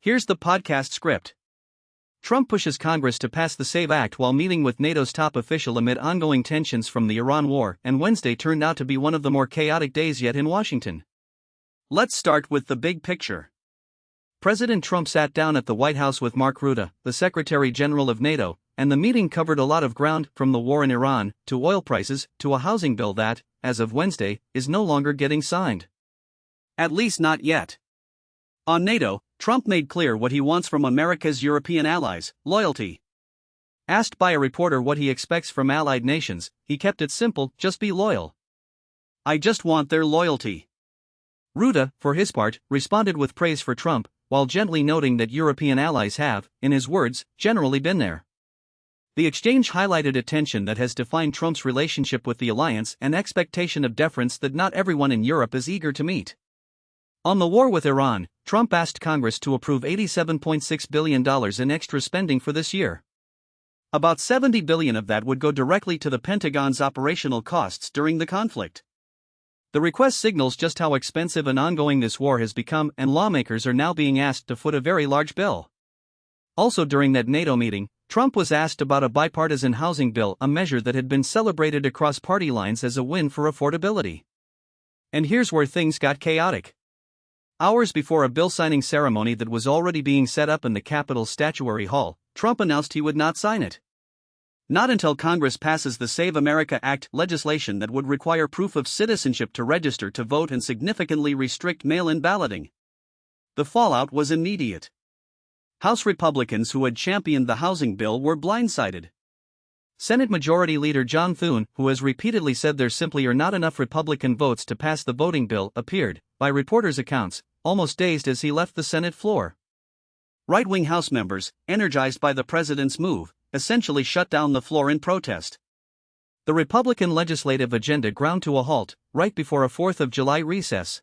Here's the podcast script. Trump pushes Congress to pass the SAVE Act while meeting with NATO's top official amid ongoing tensions from the Iran war, and Wednesday turned out to be one of the more chaotic days yet in Washington. Let's start with the big picture. President Trump sat down at the White House with Mark Rutte, the Secretary General of NATO, and the meeting covered a lot of ground, from the war in Iran, to oil prices, to a housing bill that, as of Wednesday, is no longer getting signed. At least not yet. On NATO, Trump made clear what he wants from America's European allies: loyalty. Asked by a reporter what he expects from allied nations, he kept it simple: just be loyal. I just want their loyalty. Rutte, for his part, responded with praise for Trump, while gently noting that European allies have, in his words, generally been there. The exchange highlighted a tension that has defined Trump's relationship with the alliance, an expectation of deference that not everyone in Europe is eager to meet. On the war with Iran, Trump asked Congress to approve $87.6 billion in extra spending for this year. About $70 billion of that would go directly to the Pentagon's operational costs during the conflict. The request signals just how expensive and ongoing this war has become, and lawmakers are now being asked to foot a very large bill. Also during that NATO meeting, Trump was asked about a bipartisan housing bill, a measure that had been celebrated across party lines as a win for affordability. And here's where things got chaotic. Hours before a bill signing ceremony that was already being set up in the Capitol's Statuary Hall, Trump announced he would not sign it. Not until Congress passes the Save America Act legislation that would require proof of citizenship to register to vote and significantly restrict mail-in balloting. The fallout was immediate. House Republicans who had championed the housing bill were blindsided. Senate Majority Leader John Thune, who has repeatedly said there simply are not enough Republican votes to pass the voting bill, appeared, by reporters' accounts, almost dazed as he left the Senate floor. Right-wing House members, energized by the president's move, essentially shut down the floor in protest. The Republican legislative agenda ground to a halt, right before a 4th of July recess.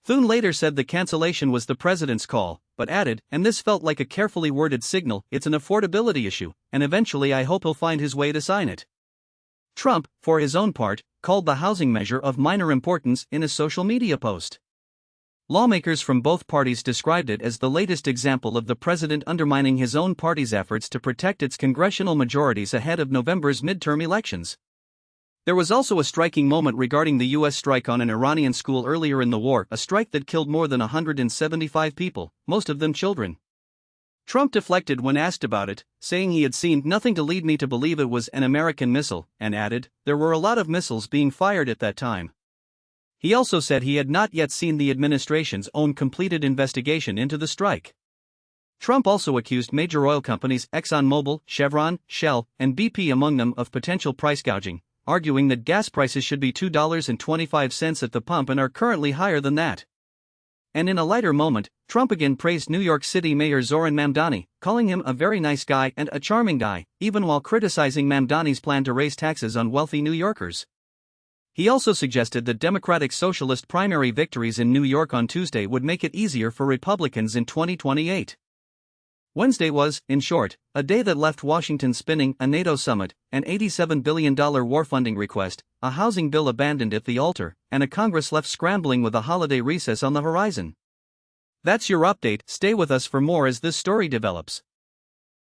Thune later said the cancellation was the president's call, but added, and this felt like a carefully worded signal, it's an affordability issue, and eventually I hope he'll find his way to sign it. Trump, for his own part, called the housing measure of minor importance in a social media post. Lawmakers from both parties described it as the latest example of the president undermining his own party's efforts to protect its congressional majorities ahead of November's midterm elections. There was also a striking moment regarding the U.S. strike on an Iranian school earlier in the war, a strike that killed more than 175 people, most of them children. Trump deflected when asked about it, saying he had seen nothing to lead me to believe it was an American missile, and added, there were a lot of missiles being fired at that time. He also said he had not yet seen the administration's own completed investigation into the strike. Trump also accused major oil companies, ExxonMobil, Chevron, Shell, and BP among them, of potential price gouging, arguing that gas prices should be $2.25 at the pump and are currently higher than that. And in a lighter moment, Trump again praised New York City Mayor Zohran Mamdani, calling him a very nice guy and a charming guy, even while criticizing Mamdani's plan to raise taxes on wealthy New Yorkers. He also suggested that Democratic Socialist primary victories in New York on Tuesday would make it easier for Republicans in 2028. Wednesday was, in short, a day that left Washington spinning: a NATO summit, an $87 billion war funding request, a housing bill abandoned at the altar, and a Congress left scrambling with a holiday recess on the horizon. That's your update. Stay with us for more as this story develops.